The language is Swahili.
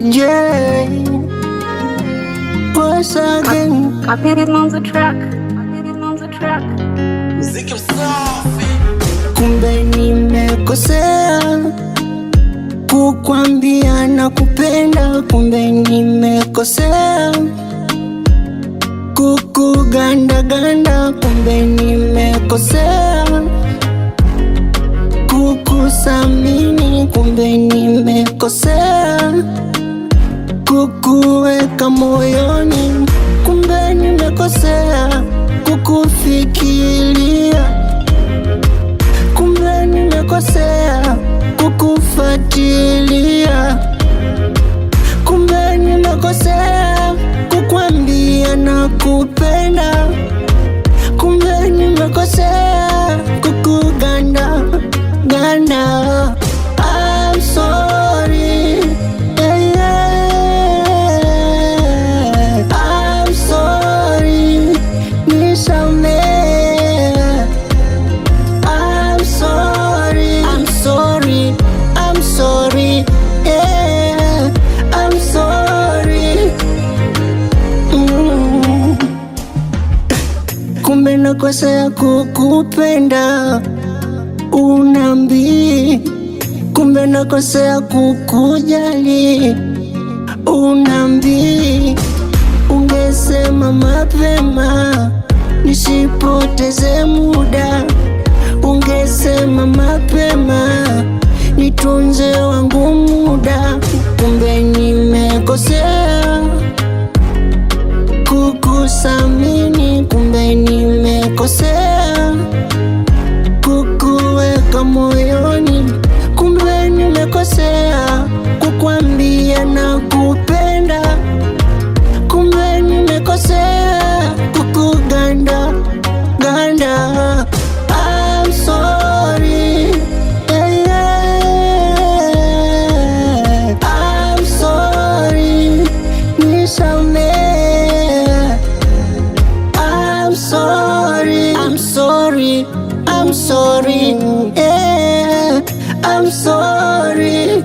Yeah, once again. I put it on the track. Muziki msafi. Kumbe nimekosea kukwambia nakupenda, kumbe nimekosea kukugandaganda, kumbe nimekosea kukusamini, kumbe nimekosea kukuweka moyoni, kumbe nimekosea kukufikiria, kumbe nimekosea kukufuatilia, kumbe nimekosea kukwambia nakupenda, kumbe nimekosea kukuganda ganda. I'm sorry, yeah, yeah. I'm sorry, nisamehe. I'm sorry, I'm sorry, I'm sorry, yeah. I'm sorry. Kumbe nakosea kukupenda, unambi. Kumbe nakosea kukujali, unambi. Ungesema mapema nisipoteze muda, ungesema mapema nitunze wangu muda. Kumbe nimekosea kukusamini, kumbe nimekosea kukuweka moyoni, kumbe nimekosea kukwambia nakupenda, kumbe nimekosea kukuganda ganda. I'm sorry, yeah, yeah. I'm sorry, nisamehe. I'm sorry, I'm sorry, I'm sorry, yeah. I'm sorry.